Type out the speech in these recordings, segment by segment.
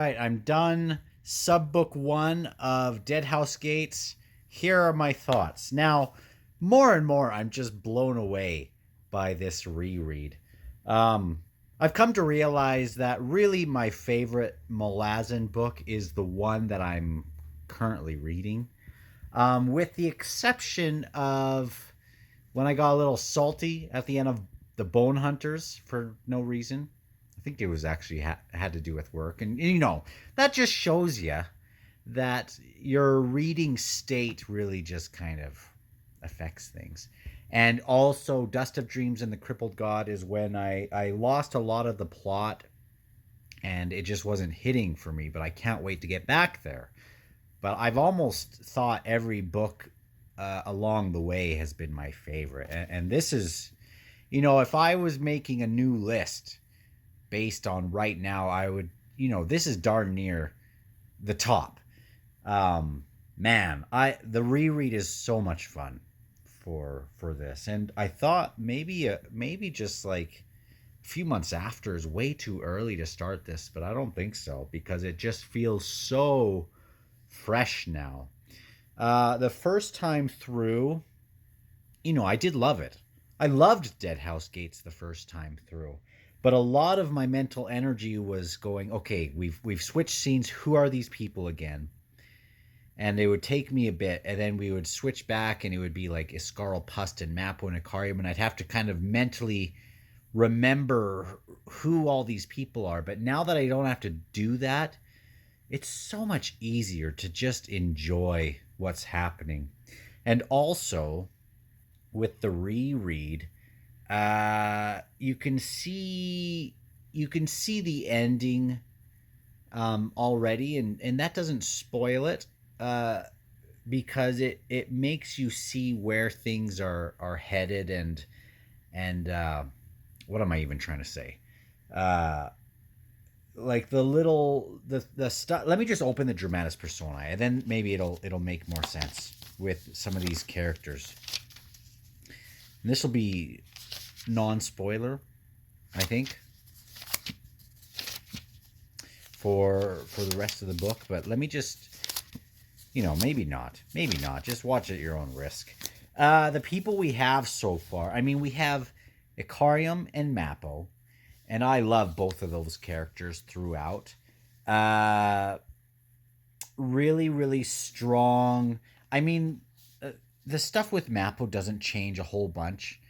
All right, I'm done. Sub book one of Deadhouse Gates. Here are my thoughts. Now, more and more, I'm just blown away by this reread. Um, I've come to realize that really my favorite Malazan book is the one that I'm currently reading, with the exception of when I got a little salty at the end of The Bone Hunters for no reason. I think it was actually had to do with work, and that just shows you that your reading state really just kind of affects things. And also, Dust of Dreams and the Crippled God is when I lost a lot of the plot and it just wasn't hitting for me, but I can't wait to get back there. But I've almost thought every book along the way has been my favorite. And this is, if I was making a new list based on right now, I would, this is darn near the top. Man, the reread is so much fun for this, and I thought maybe just like a few months after is way too early to start this, but I don't think so because it just feels so fresh now. The first time through, I did love it. I loved Deadhouse Gates the first time through. But a lot of my mental energy was going, okay, we've switched scenes. Who are these people again? And they would take me a bit, and then we would switch back, and it would be like Iskarl, Pust, and Mappo and Ikariam, and I'd have to kind of mentally remember who all these people are. But now that I don't have to do that, it's so much easier to just enjoy what's happening. And also, with the reread, you can see the ending already, and that doesn't spoil it, because it makes you see where things are headed, and what am I even trying to say? Uh, like the stuff. Let me just open the dramatis personae, and then maybe it'll make more sense with some of these characters. And this will be non-spoiler, I think, for the rest of the book. But let me just, maybe not. Just watch at your own risk. The people we have so far. I mean, we have Ikariam and Mappo, and I love both of those characters throughout. Uh, Really, really strong. I mean, the stuff with Mappo doesn't change a whole bunch.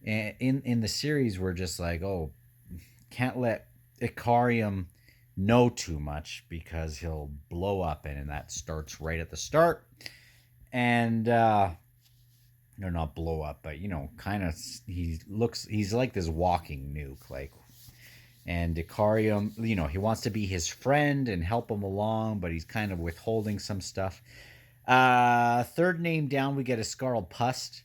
In the series, we're just like, oh, can't let Ikariam know too much because he'll blow up, and that starts right at the start. And no, not blow up, but kind of he's like this walking nuke, like. And Ikariam, he wants to be his friend and help him along, but he's kind of withholding some stuff. Third name down, we get a Scarl Pust.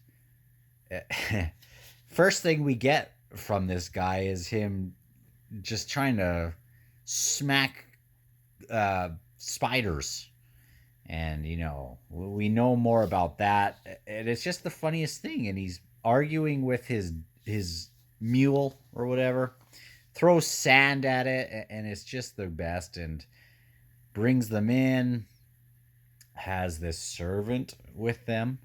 First thing we get from this guy is him just trying to smack spiders. And, we know more about that. And it's just the funniest thing. And he's arguing with his mule or whatever, throws sand at it, and it's just the best. And brings them in, has this servant with them,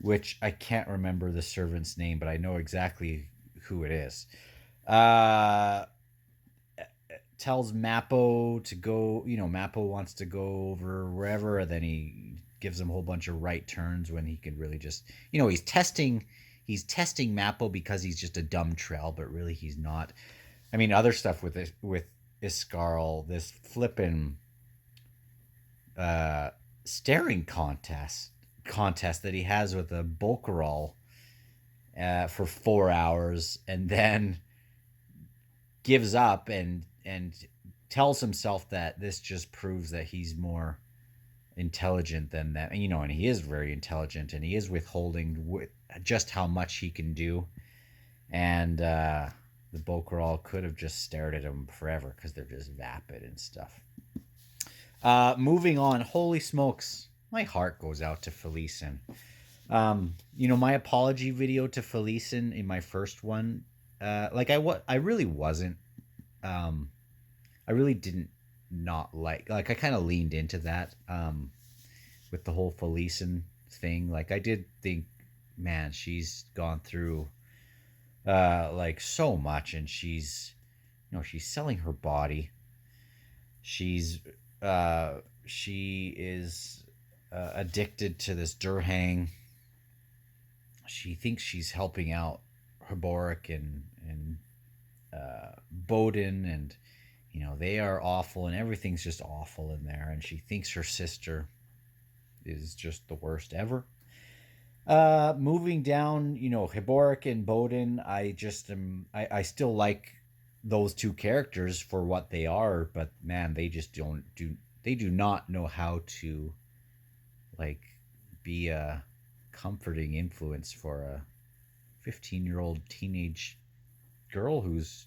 which I can't remember the servant's name, but I know exactly who it is. Uh, Tells Mappo to go. Mappo wants to go over wherever, and then he gives him a whole bunch of right turns when he can really just, he's testing Mappo because he's just a dumb trail, but really he's not. I mean, other stuff with Iskarl, this flippin' uh, staring contest that he has with a Bokaral for 4 hours, and then gives up and tells himself that this just proves that he's more intelligent than that. And he is very intelligent, and he is withholding just how much he can do. And the Bokaral could have just stared at him forever because they're just vapid and stuff. Moving on, holy smokes, my heart goes out to Felicin. My apology video to Felicin in my first one, I really wasn't. I really didn't not like I kind of leaned into that with the whole Felician thing. Like I did think, man, she's gone through like so much, and she's selling her body. She's she is addicted to this Durhang. She thinks she's helping out Haboric and Bowden, and they are awful, and everything's just awful in there. And she thinks her sister is just the worst ever. Moving down, Haboric and Bowden, I just am. I still like those two characters for what they are, but man, they just don't do. They do not know how to like be a comforting influence for a 15-year-old teenage girl who's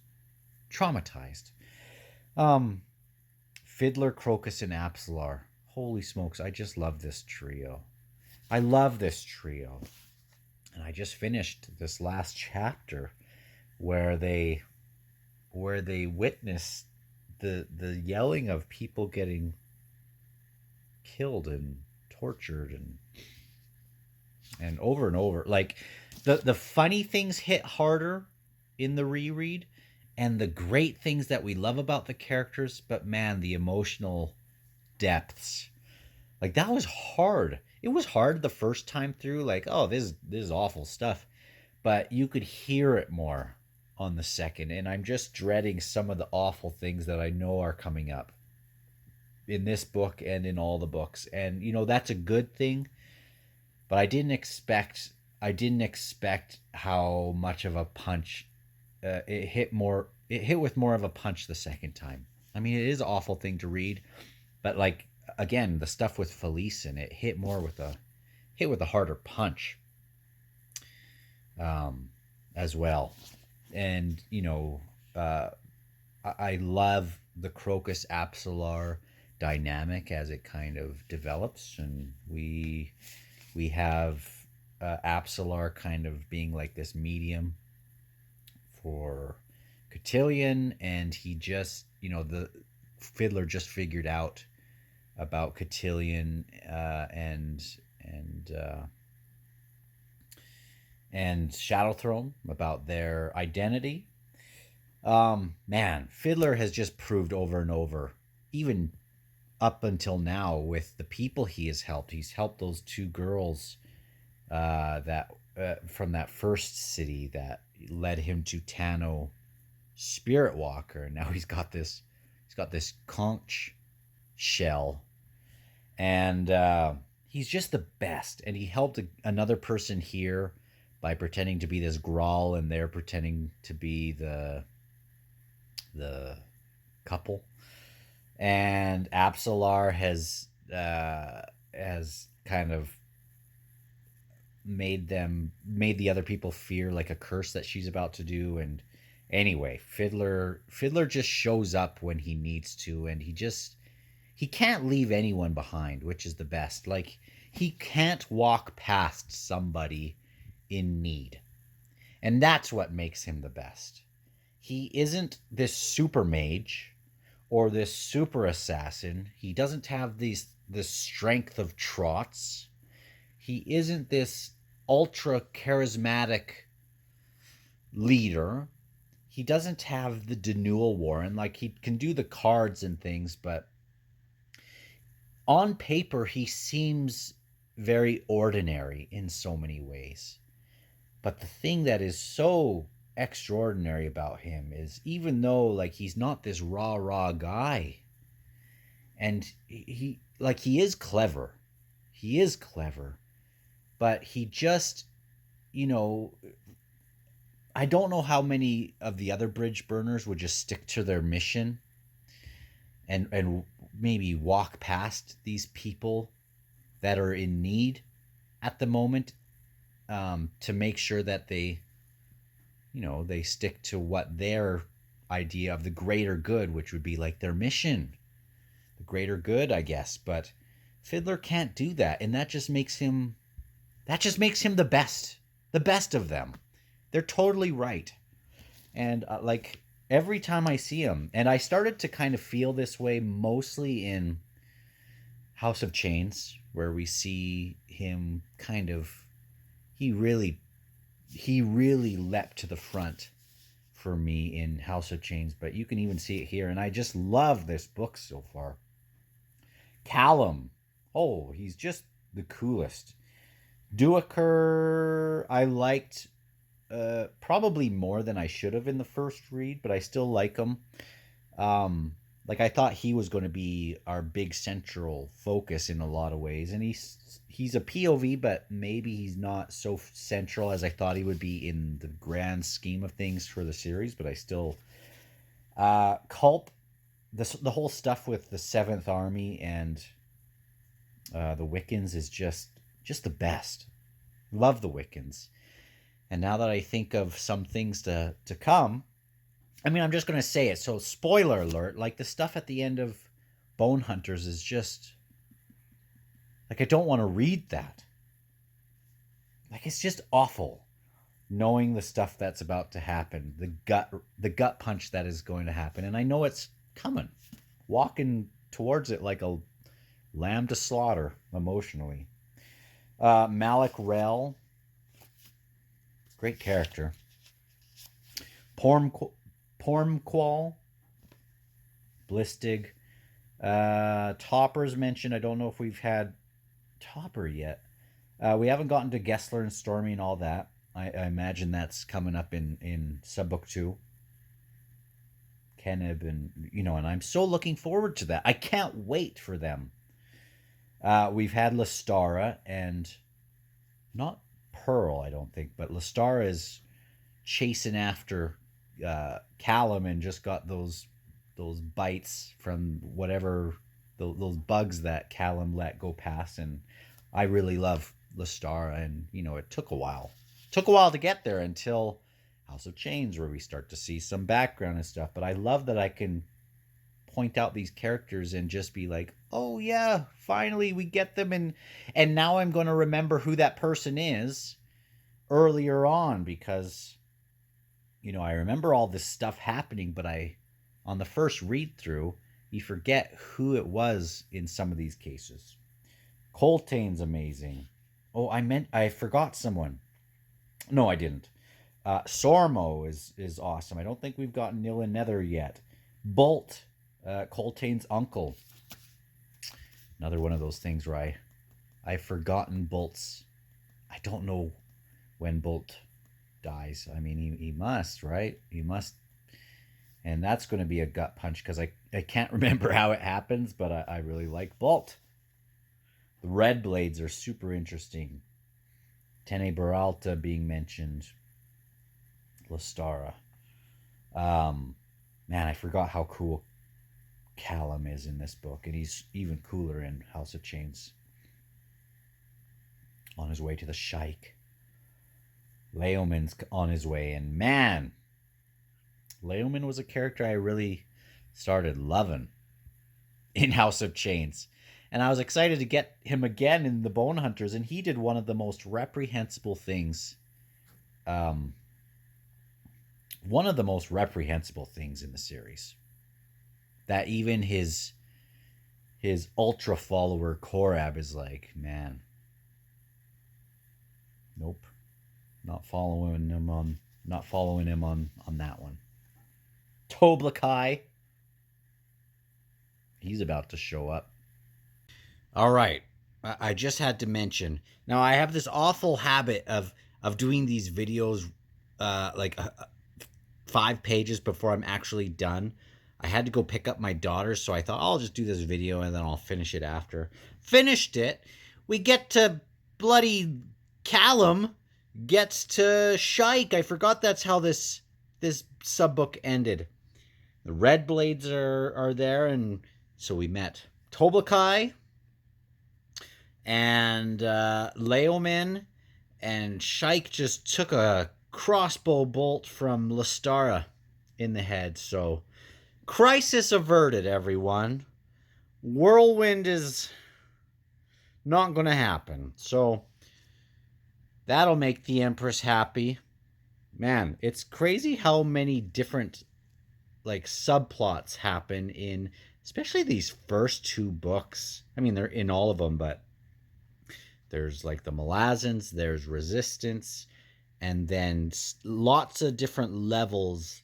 traumatized. Um, Fiddler, Crocus, and Apsalar. Holy smokes, I just love this trio. I love this trio. And I just finished this last chapter where they witness the yelling of people getting killed and tortured and over and over. Like the funny things hit harder in the reread, and the great things that we love about the characters, but man, the emotional depths. Like that was hard. It was hard the first time through, like, oh, this is awful stuff. But you could hear it more on the second, and I'm just dreading some of the awful things that I know are coming up in this book and in all the books. And that's a good thing, but I didn't expect how much of a punch it hit more. It hit with more of a punch the second time. I mean, it is an awful thing to read, but like again, the stuff with Felician, it hit more with a harder punch, as well. And I love the Crocus Apsalar dynamic as it kind of develops, and we have Apsalar kind of being like this medium for Cotillion, and he just the Fiddler just figured out about Cotillion and Shadowthrone, about their identity. Man, Fiddler has just proved over and over, even up until now, with the people he has helped. He's helped those two girls that from that first city that led him to Tano Spirit Walker. Now he's got this conch shell, and he's just the best. And he helped another person here by pretending to be this Grawl, and they're pretending to be the couple. And Apsalar has kind of made the other people fear like a curse that she's about to do. And anyway, Fiddler just shows up when he needs to, and he can't leave anyone behind, which is the best. Like, he can't walk past somebody in need, and that's what makes him the best. He isn't this super mage or this super assassin. He doesn't have this strength of Trots. He isn't this ultra charismatic leader. He doesn't have the Denewal Warren. Like, he can do the cards and things, but on paper he seems very ordinary in so many ways. But the thing that is so extraordinary about him is, even though like he's not this raw guy, and he is clever. He is clever, but he just, I don't know how many of the other bridge burners would just stick to their mission and maybe walk past these people that are in need at the moment, to make sure that they stick to what their idea of the greater good, which would be like their mission, the greater good, I guess. But Fiddler can't do that, and that just makes him the best of them. They're totally right. And every time I see him. And I started to kind of feel this way mostly in House of Chains, where we see him kind of he really leapt to the front for me in House of Chains, but you can even see it here, and I just love this book so far. Callum, oh, he's just the coolest. Duaker, I liked probably more than I should have in the first read, but I still like him. Like I thought he was going to be our big central focus in a lot of ways, and he's a POV, but maybe he's not so central as I thought he would be in the grand scheme of things for the series. But I still Culp, the whole stuff with the Seventh Army and the Wiccans is just the best. Love the Wiccans, and now that I think of some things to come. I mean, I'm just going to say it. So, spoiler alert, like the stuff at the end of Bone Hunters is just like I don't want to read that. Like it's just awful knowing the stuff that's about to happen, the gut punch that is going to happen, and I know it's coming. Walking towards it like a lamb to slaughter emotionally. Malik Rel, great character. Pormqual, Blistig, Topper's mentioned. I don't know if we've had Topper yet. We haven't gotten to Gessler and Stormy and all that. I imagine that's coming up in Subbook 2. Keneb and, and I'm so looking forward to that. I can't wait for them. We've had Lestara and not Pearl, I don't think, but Lestara is chasing after Callum and just got those bites from whatever those bugs that Callum let go past, and I really love Lestara, and it took a while to get there until House of Chains, where we start to see some background and stuff. But I love that I can point out these characters and just be like, oh yeah, finally we get them, and now I'm going to remember who that person is earlier on, because I remember all this stuff happening, but on the first read through, you forget who it was in some of these cases. Coltane's amazing. Oh, I forgot someone. No, I didn't. Sormo is awesome. I don't think we've gotten Nilla Nether yet. Bolt, Coltane's uncle. Another one of those things where I've forgotten Bolt's. I don't know when Bolt dies. I mean, he must, right? He must. And that's going to be a gut punch because I can't remember how it happens, but I really like Bolt. The Red Blades are super interesting. Tene Baralta being mentioned. Lestara. Man, I forgot how cool Callum is in this book, and he's even cooler in House of Chains. On his way to the Shaik. Leoman's on his way, and man, Leoman was a character I really started loving in House of Chains. And I was excited to get him again in the Bone Hunters, and he did one of the most reprehensible things. One of the most reprehensible things in the series. That even his ultra follower Korab is like, man, nope. Not following him on that one. Toblakai. He's about to show up. All right. I just had to mention. Now, I have this awful habit of doing these videos 5 pages before I'm actually done. I had to go pick up my daughter, so I thought I'll just do this video and then I'll finish it after. Finished it. We get to bloody Callum gets to Shaik. I forgot that's how this subbook ended. The Red Blades are there, and so we met Toblakai and Leoman, and Shaik just took a crossbow bolt from Lestara in the head. So crisis averted, everyone. Whirlwind is not going to happen. So that'll make the Empress happy. Man, it's crazy how many different like subplots happen in especially these first two books. I mean, they're in all of them, but there's like the Malazans, there's Resistance, and then lots of different levels,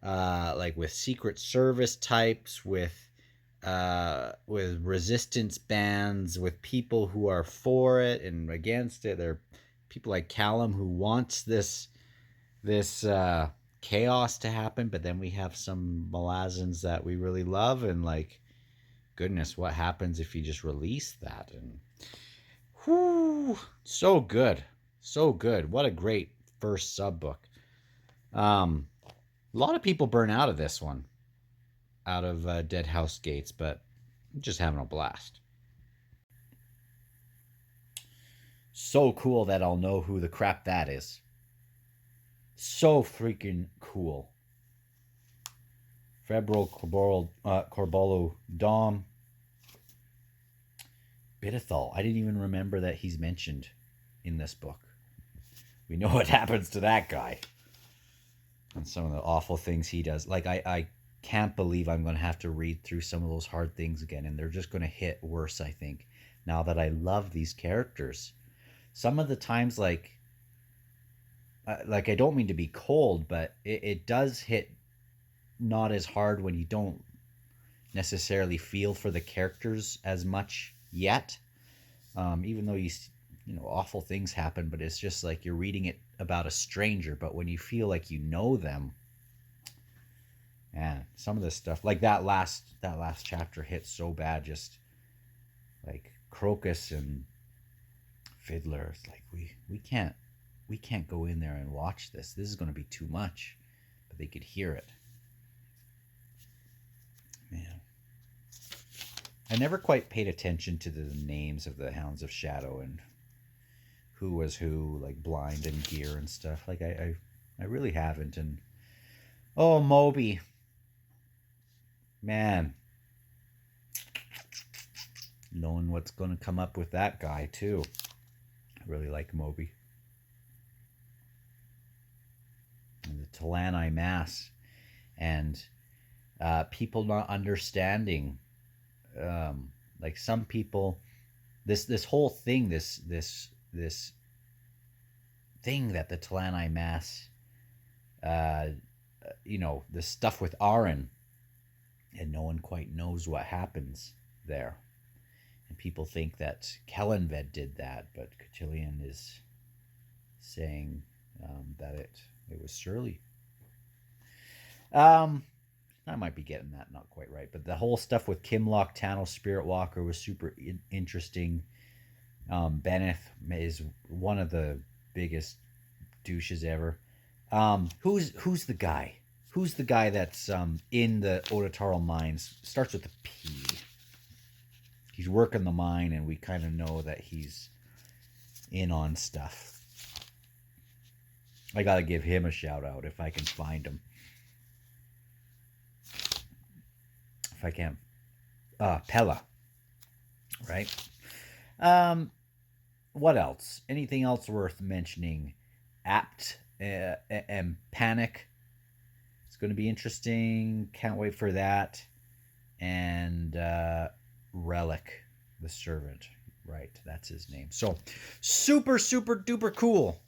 like with Secret Service types, with resistance bands, with people who are for it and against it. There are people like Callum who wants this chaos to happen, but then we have some Malazans that we really love, and like, goodness, what happens if you just release that? And whoo, so good, so good. What a great first sub book. A lot of people burn out of this one, out of Deadhouse Gates, but I'm just having a blast. So cool that I'll know who the crap that is. So freaking cool. Febro Corbolo Dom. Bidithal. I didn't even remember that he's mentioned in this book. We know what happens to that guy. And some of the awful things he does. Like, I can't believe I'm going to have to read through some of those hard things again. And they're just going to hit worse, I think, now that I love these characters. Some of the times, like I don't mean to be cold, but it does hit not as hard when you don't necessarily feel for the characters as much yet. Even though awful things happen, but it's just like you're reading it about a stranger. But when you feel like you know them, man, some of this stuff, like that last chapter, hits so bad. Just like Crocus and Fiddler, it's like we can't go in there and watch this. This is going to be too much. But they could hear it. Man, I never quite paid attention to the names of the Hounds of Shadow and who was who, like Blind and Gear and stuff. Like I really haven't. And oh, Moby, man, knowing what's going to come up with that guy too. I really like Moby. And the Talani Mass, and people not understanding. Like some people, this whole thing, this thing that the Talani Mass, the stuff with Aran, and no one quite knows what happens there. And people think that Kellenved did that, but Cotillion is saying that it was Shirley. I might be getting that not quite right, but the whole stuff with Kimlock, Tano, Spirit Walker was super interesting. Benneth is one of the biggest douches ever. Who's the guy? Who's the guy that's in the Odotaral mines? Starts with a P. He's working the mine, and we kind of know that he's in on stuff. I gotta give him a shout out if I can find him. If I can. Pella. Right? What else? Anything else worth mentioning? Apt and Panic. It's going to be interesting. Can't wait for that. And Relic, the Servant. Right, that's his name. So, super, super duper cool.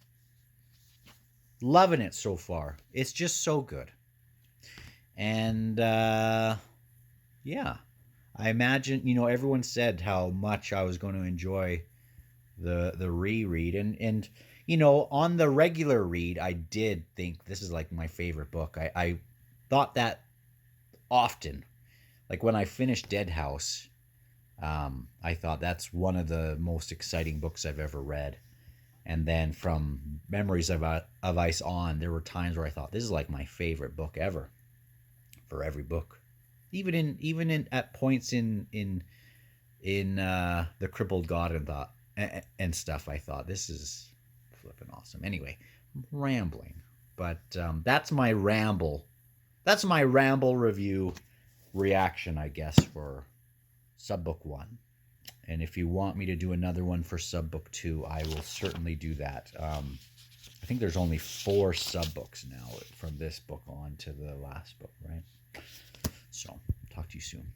Loving it so far. It's just so good. And yeah, I imagine, everyone said how much I was going to enjoy the reread, and on the regular read, I did think this is like my favorite book. I thought that often. Like when I finished Deadhouse, I thought that's one of the most exciting books I've ever read. And then from Memories of Ice on, there were times where I thought this is like my favorite book ever. For every book, even in at points in the Crippled God and stuff, I thought this is flipping awesome. Anyway, I'm rambling, but that's my ramble. That's my ramble review reaction, I guess, for Subbook 1. And if you want me to do another one for Subbook 2, I will certainly do that. I think there's only 4 subbooks now from this book on to the last book, right? So talk to you soon.